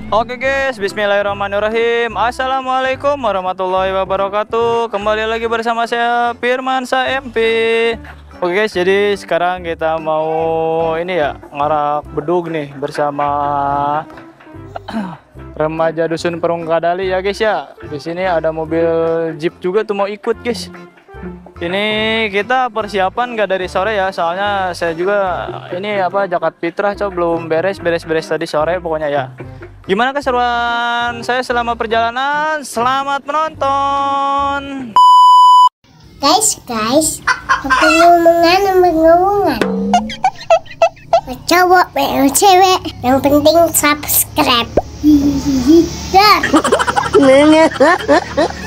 Oke guys, bismillahirrahmanirrahim. Assalamualaikum warahmatullahi wabarakatuh. Kembali lagi bersama saya Firmansyah MP. Oke guys, jadi sekarang kita mau ini ya, ngarak bedug nih bersama remaja dusun Perungkadali ya guys ya. Di sini ada mobil jeep juga tuh mau ikut guys. Ini kita persiapan nggak dari sore ya, soalnya saya juga ini apa zakat fitrah coba belum beres tadi sore pokoknya ya. Gimana keseruan saya selama perjalanan? Selamat menonton. Guys, ngomongan. Cowok, cewek, yang penting subscribe. Dar.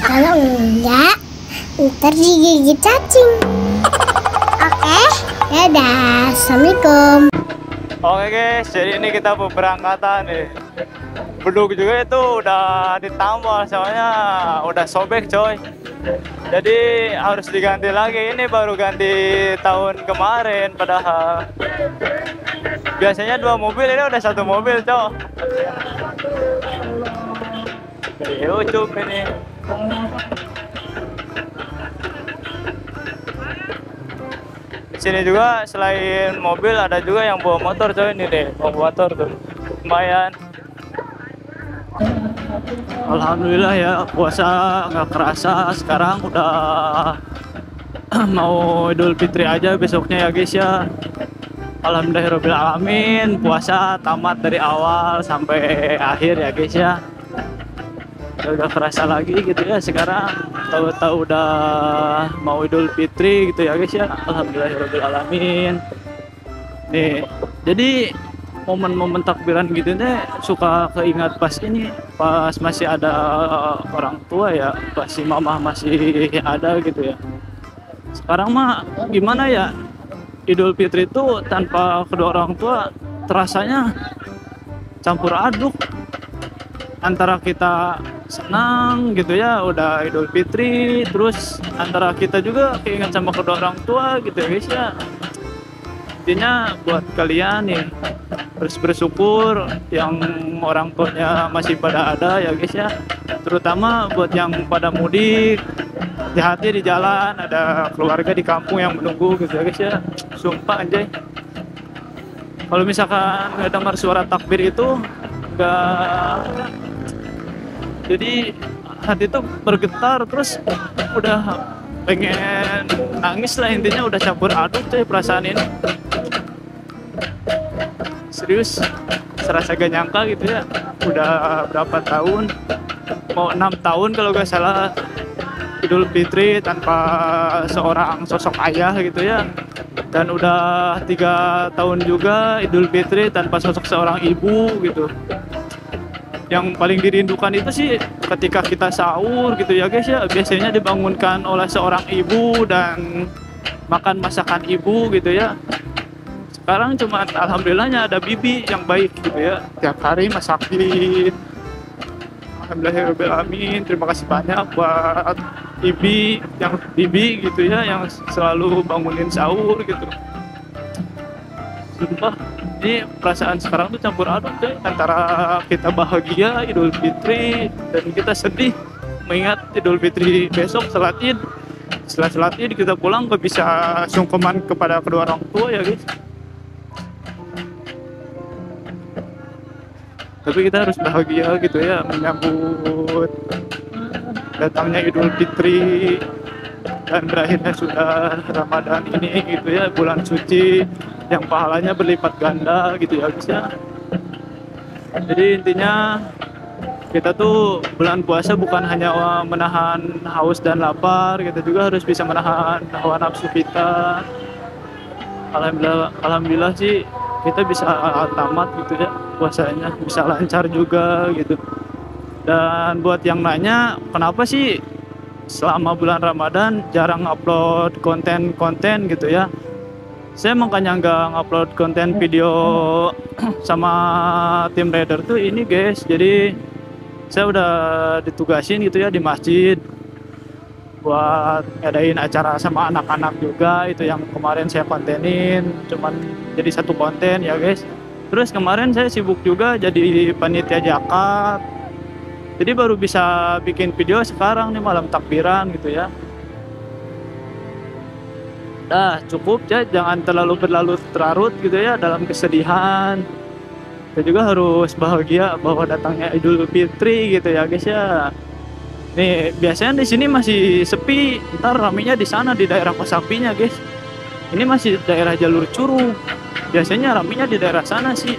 Kalau enggak, ntar digigit cacing. Oke, dadah, assalamualaikum. Oke guys, jadi ini kita berangkatan nih. Bedug juga itu udah ditambal soalnya udah sobek coy. Jadi harus diganti lagi. Ini baru ganti tahun kemarin padahal. Biasanya 2 mobil, ini udah 1 mobil coy. YouTube ini. Di sini juga selain mobil ada juga yang bawa motor coy, ini deh, bawa motor tuh. Lumayan. Alhamdulillah ya, puasa nggak kerasa. Sekarang udah mau Idul Fitri aja besoknya ya guys ya. Alhamdulillahirobbilalamin, puasa tamat dari awal sampai akhir ya guys ya. Udah kerasa lagi gitu ya sekarang. Tahu-tahu udah mau Idul Fitri gitu ya guys ya. Alhamdulillahirobbilalamin. Nih, jadi momen-momen takbiran gitu deh suka keingat pas ini, pas masih ada orang tua ya, pas si mama masih ada gitu ya. Sekarang mah gimana ya, Idul Fitri itu tanpa kedua orang tua terasanya campur aduk, antara kita senang gitu ya udah Idul Fitri, terus antara kita juga keingat sama kedua orang tua gitu ya guys ya. Intinya buat kalian nih harus bersyukur yang orang tuanya masih pada ada ya guys ya. Terutama buat yang pada mudik, hati-hati di jalan, ada keluarga di kampung yang menunggu gitu ya guys ya. Sumpah anjay, kalau misalkan nggak dengar suara takbir itu nggak, jadi hati tuh bergetar, terus udah pengen nangis lah, intinya udah campur aduk tuh perasaan ini. Serius, serasa gak nyangka gitu ya, udah berapa tahun, mau 6 tahun kalau gak salah Idul Fitri tanpa seorang sosok ayah gitu ya. Dan udah 3 tahun juga Idul Fitri tanpa sosok seorang ibu gitu. Yang paling dirindukan itu sih ketika kita sahur gitu ya guys ya, biasanya dibangunkan oleh seorang ibu dan makan masakan ibu gitu ya. Sekarang cuma alhamdulillahnya ada bibi yang baik gitu ya, tiap hari masakin. Alhamdulillahirobbilalamin, terima kasih banyak buat bibi gitu ya, yang selalu bangunin sahur gitu. Sumpah, ini perasaan sekarang tuh campur aduk deh, antara kita bahagia Idul Fitri dan kita sedih mengingat Idul Fitri besok salat Id. Setelah salat Id kita pulang gak bisa sungkeman kepada kedua orang tua ya guys. Tapi kita harus bahagia gitu ya menyambut datangnya Idul Fitri dan berakhirnya sudah Ramadan ini gitu ya, bulan suci yang pahalanya berlipat ganda gitu ya guys ya. Jadi intinya kita tuh bulan puasa bukan hanya menahan haus dan lapar, kita juga harus bisa menahan hawa nafsu kita. Alhamdulillah sih kita bisa tamat gitu ya puasanya, bisa lancar juga gitu. Dan buat yang nanya kenapa sih selama bulan Ramadan jarang upload konten-konten gitu ya, saya makanya nggak ngupload konten video sama tim rider tuh ini guys. Jadi saya udah ditugasin gitu ya di masjid buat ngadain acara sama anak-anak juga, itu yang kemarin saya kontenin, cuman jadi 1 konten ya guys. Terus kemarin saya sibuk juga jadi panitia zakat. Jadi baru bisa bikin video sekarang nih malam takbiran gitu ya. Dah cukup ya, jangan terlalu berlarut-larut gitu ya dalam kesedihan. Kita juga harus bahagia bahwa datangnya Idul Fitri gitu ya guys ya. Nih biasanya di sini masih sepi, ntar ramenya di sana di daerah Kosambinya guys. Ini masih daerah jalur Curug. Biasanya ramenya di daerah sana sih.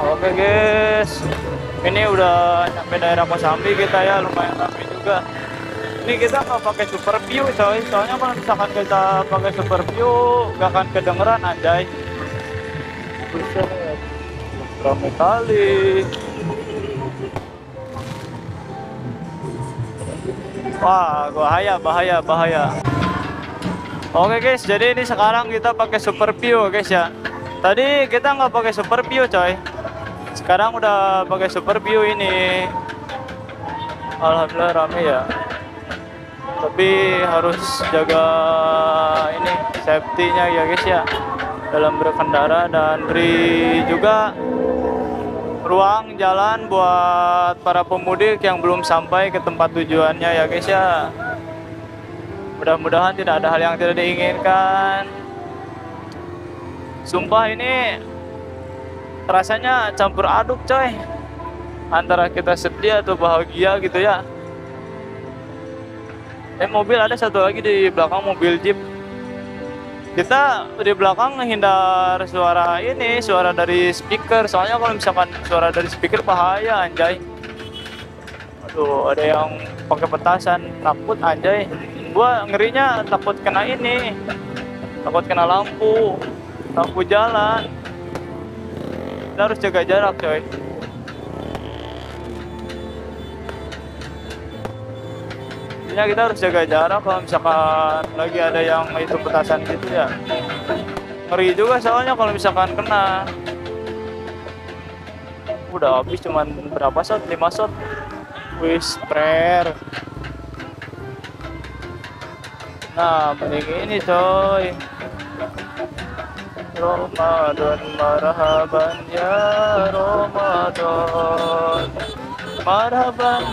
Oke guys, ini udah nyampe daerah Kosambi kita ya, lumayan ramai juga. Ini kita nggak pakai super view coy, soalnya kalau misalkan kita pakai super view gak akan kedengeran anjay. Buset, ramai kali. Wah, bahaya. Oke guys, jadi ini sekarang kita pakai super view guys ya. Tadi kita nggak pakai super view coy. Sekarang udah pakai super view ini. Alhamdulillah rame ya. Tapi harus jaga ini safety-nya ya guys ya dalam berkendara, dan beri juga ruang jalan buat para pemudik yang belum sampai ke tempat tujuannya ya guys ya. Mudah-mudahan tidak ada hal yang tidak diinginkan. Sumpah ini rasanya campur aduk coy, antara kita sedih atau bahagia gitu ya. Mobil ada satu lagi di belakang, mobil jeep. Kita di belakang menghindar suara ini, suara dari speaker. Soalnya kalau misalkan suara dari speaker bahaya anjay. Aduh, ada yang pakai petasan, takut anjay. Gua ngerinya takut kena ini, takut kena lampu jalan. Kita harus jaga jarak coy. Kita harus jaga jarak kalau misalkan lagi ada yang itu petasan gitu ya. Ngeri juga soalnya kalau misalkan kena. Udah habis cuman berapa shot? 5 shot. Wih, sprayer. Nah, mending ini coy. Ramadan marhaban ya Ramadan. Marhaban.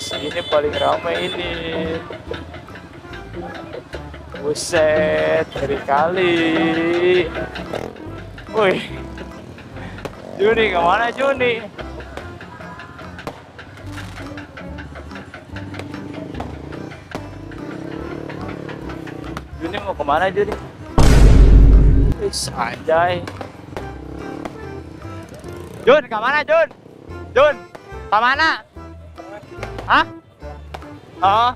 Ini paling ramai ini. Buset, ngeri kali. Wih, Juni kemana Juni? Juni mau kemana Juni? Wis anjay. Jun, kemana Jun? Jun, kemana? Hah? Oh.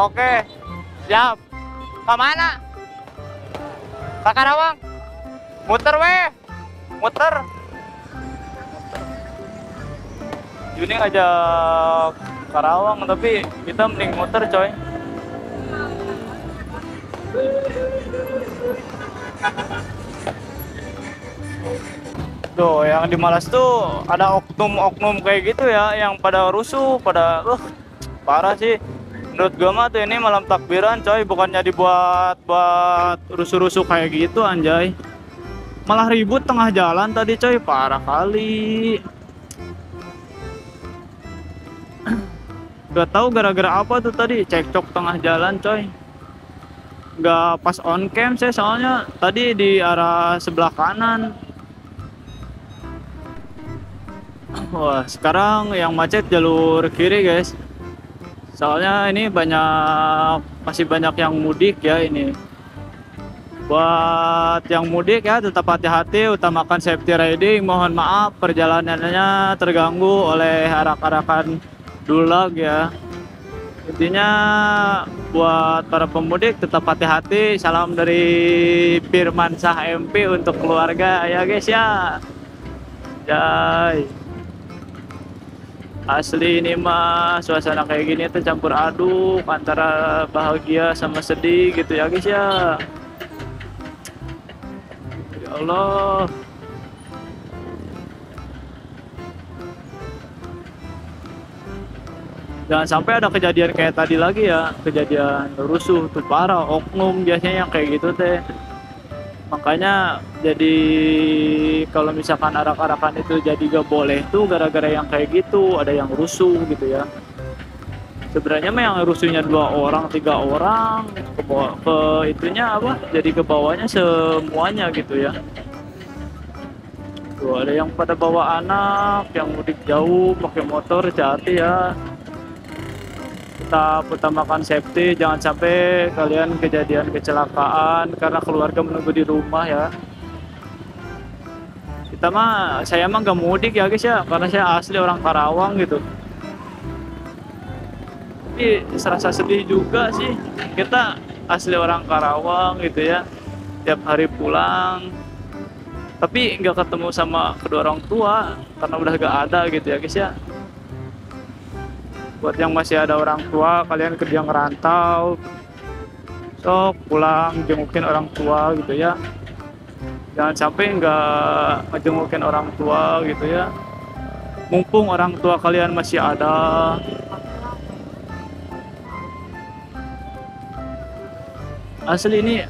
Oke. Siap. Kemana? Ke Karawang. Muter weh. Muter. Juni ngajak Karawang tapi kita mending muter coy. Tuh, yang di Malas tuh ada oknum-oknum kayak gitu ya, yang pada rusuh, pada parah sih. Menurut gua mah tuh ini malam takbiran coy, bukannya dibuat rusuh-rusuh kayak gitu anjay. Malah ribut tengah jalan tadi coy, parah kali. Gak tahu gara-gara apa tuh tadi, cekcok tengah jalan coy. Gak pas on cam saya soalnya tadi di arah sebelah kanan. Wah, sekarang yang macet jalur kiri guys. Soalnya ini masih banyak yang mudik ya ini. Buat yang mudik ya tetap hati-hati, utamakan safety riding. Mohon maaf perjalanannya terganggu oleh arak-arakan dulag ya. Intinya buat para pemudik tetap hati-hati. Salam dari Firmansyah MP untuk keluarga ya guys ya. Jai. Asli ini mah suasana kayak gini tuh campur aduk antara bahagia sama sedih gitu ya guys ya. Ya Allah. Jangan sampai ada kejadian kayak tadi lagi ya, kejadian rusuh tuh parah, oknum biasanya yang kayak gitu teh. Makanya jadi kalau misalkan arak-arakan itu jadi gak boleh tuh gara-gara yang kayak gitu, ada yang rusuh gitu ya. Sebenarnya mah yang rusuhnya 2 orang, 3 orang ke itunya apa? Jadi ke bawahnya semuanya gitu ya. Tuh ada yang pada bawa anak, yang mudik jauh pakai motor, hati-hati ya. Tetap utamakan safety, jangan sampai kalian kejadian kecelakaan karena keluarga menunggu di rumah ya. Saya mah gak mudik ya guys ya, karena saya asli orang Karawang gitu. Tapi serasa sedih juga sih, kita asli orang Karawang gitu ya, tiap hari pulang tapi nggak ketemu sama kedua orang tua karena udah gak ada gitu ya guys ya. Buat yang masih ada orang tua, kalian kerja ngerantau, sok pulang jengukin orang tua gitu ya. Jangan sampai nggak ngejengukin orang tua gitu ya, mumpung orang tua kalian masih ada. Asli ini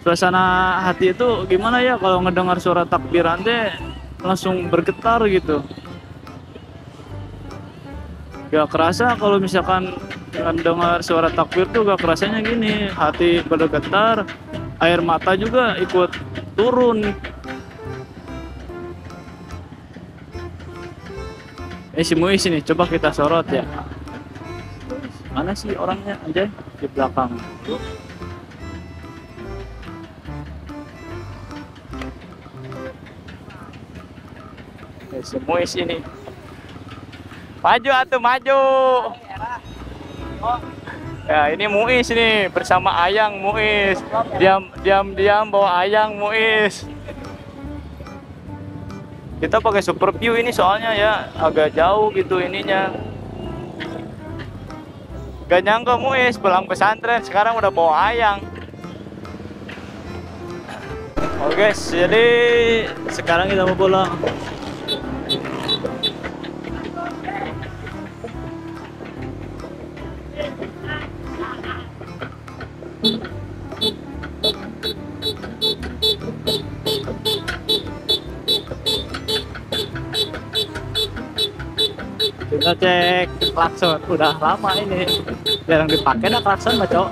suasana hati itu gimana ya kalau ngedengar suara takbiran teh langsung bergetar gitu. Gak kerasa kalau misalkan dengar suara takbir tuh gak kerasanya gini, hati bergetar, air mata juga ikut turun. Si Muis ini coba kita sorot ya. Mana sih orangnya aja di belakang? Si Muis ini. Maju atuh maju. Ya ini Muis nih bersama Ayang Muis. Diam bawa Ayang Muis. Kita pakai super view ini soalnya ya agak jauh gitu ininya. Gak nyangka Muis pulang pesantren sekarang udah bawa Ayang. Oke guys, jadi sekarang kita mau pulang. Kita cek klakson, udah lama ini jarang dipakai dah klakson Mbak Cok.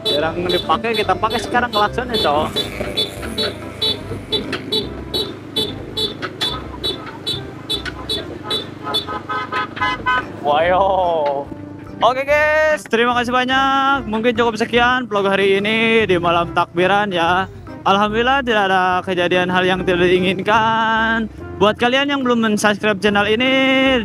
Jarang dipakai, kita pakai sekarang klaksonnya Cok. Wayo. Oke guys, terima kasih banyak. Mungkin cukup sekian vlog hari ini di malam takbiran ya. Alhamdulillah tidak ada kejadian hal yang tidak diinginkan. Buat kalian yang belum subscribe channel ini,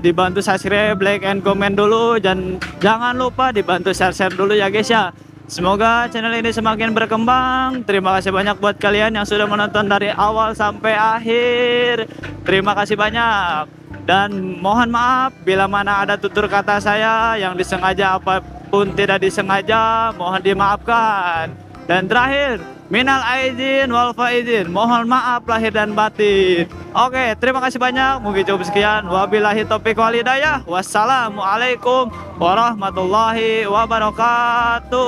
dibantu subscribe, like, and comment dulu. Dan jangan lupa dibantu share-share dulu ya guys ya. Semoga channel ini semakin berkembang. Terima kasih banyak buat kalian yang sudah menonton dari awal sampai akhir. Terima kasih banyak. Dan mohon maaf bila mana ada tutur kata saya yang disengaja apapun tidak disengaja, mohon dimaafkan. Dan terakhir, minal aidin wal faizin, mohon maaf lahir dan batin. Oke, terima kasih banyak. Mungkin cukup sekian. Wabillahi taufiq wal hidayah. Wassalamualaikum warahmatullahi wabarakatuh.